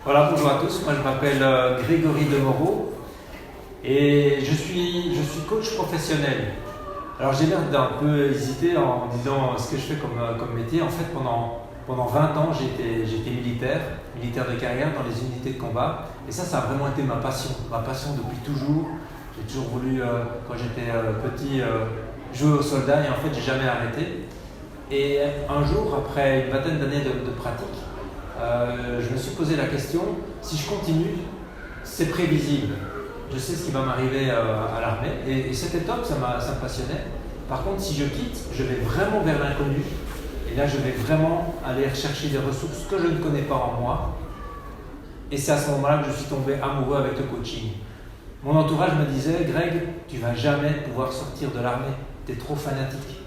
Voilà, bonjour à tous, moi je m'appelle Grégory Demoreau et je suis coach professionnel. Alors j'ai l'air d'un peu hésiter en disant ce que je fais comme métier. En fait, pendant 20 ans, j'ai été militaire de carrière dans les unités de combat. Et ça a vraiment été ma passion depuis toujours. J'ai toujours voulu, quand j'étais petit, jouer aux soldats et en fait, j'ai jamais arrêté. Et un jour, après une vingtaine d'années de pratique, je me suis posé la question, si je continue, c'est prévisible. Je sais ce qui va m'arriver à l'armée et c'était top, ça me passionnait. Par contre, si je quitte, je vais vraiment vers l'inconnu et là, je vais vraiment aller rechercher des ressources que je ne connais pas en moi. Et c'est à ce moment-là que je suis tombé amoureux avec le coaching. Mon entourage me disait, Greg, tu ne vas jamais pouvoir sortir de l'armée, tu es trop fanatique.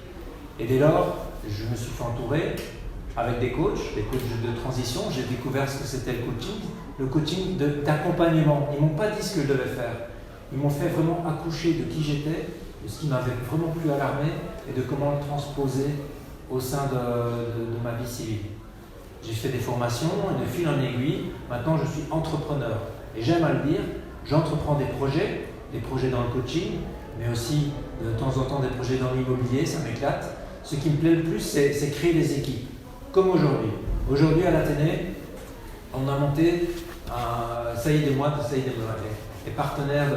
Et dès lors, je me suis fait entourer avec des coachs de transition. J'ai découvert ce que c'était le coaching d'accompagnement. Ils ne m'ont pas dit ce que je devais faire. Ils m'ont fait vraiment accoucher de qui j'étais, de ce qui m'avait vraiment plu à l'armée et de comment le transposer au sein de ma vie civile. J'ai fait des formations et de fil en aiguille, maintenant je suis entrepreneur. Et j'aime à le dire, j'entreprends des projets dans le coaching, mais aussi de temps en temps des projets dans l'immobilier, ça m'éclate. Ce qui me plaît le plus, c'est créer des équipes, comme aujourd'hui. Aujourd'hui à l'Athénée, on a monté, les partenaires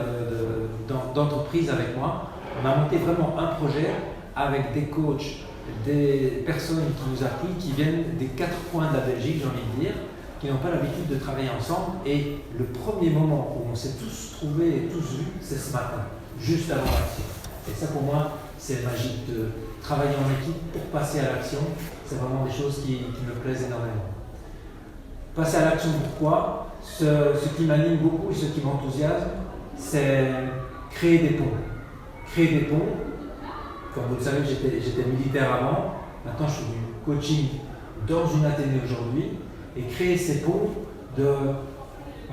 d'entreprise avec moi, on a monté vraiment un projet avec des coachs, des personnes qui nous appuient, qui viennent des 4 coins de la Belgique, j'ai envie de dire, qui n'ont pas l'habitude de travailler ensemble. Et le premier moment où on s'est tous trouvés et tous vus, c'est ce matin, juste avant l'action. Et ça pour moi, c'est magique de travailler en équipe pour passer à l'action. C'est vraiment des choses qui me plaisent énormément. Passer à l'action, pourquoi ? Ce qui m'anime beaucoup et ce qui m'enthousiasme, c'est créer des ponts. Créer des ponts. Comme vous le savez, j'étais militaire avant. Maintenant, je fais du coaching dans une Athénée aujourd'hui. Et créer ces ponts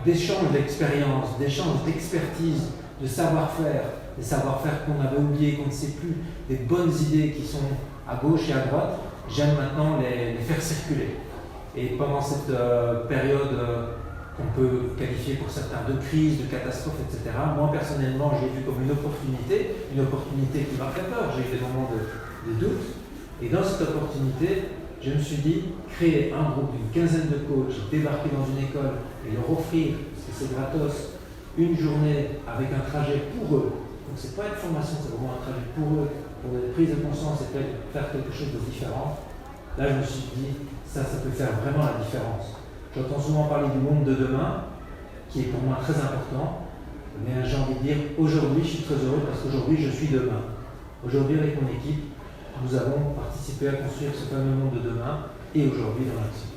d'échange d'expérience, d'échange d'expertise, de savoir-faire, des savoir-faire qu'on avait oubliés, qu'on ne sait plus, des bonnes idées qui sont à gauche et à droite, j'aime maintenant les faire circuler. Et pendant cette période qu'on peut qualifier pour certains de crise, de catastrophe, etc., moi personnellement, j'ai vu comme une opportunité qui m'a fait peur. J'ai eu des moments de doute. Et dans cette opportunité, je me suis dit, créer un groupe d'une quinzaine de coachs, débarquer dans une école et leur offrir, parce que c'est gratos, une journée avec un trajet pour eux. Donc ce n'est pas une formation, c'est vraiment un trajet pour eux, pour une prise de conscience et faire quelque chose de différent. Là, je me suis dit, ça peut faire vraiment la différence. J'entends souvent parler du monde de demain, qui est pour moi très important, mais j'ai envie de dire, aujourd'hui, je suis très heureux parce qu'aujourd'hui, je suis demain. Aujourd'hui, avec mon équipe, nous avons participé à construire ce fameux monde de demain et aujourd'hui dans l'action.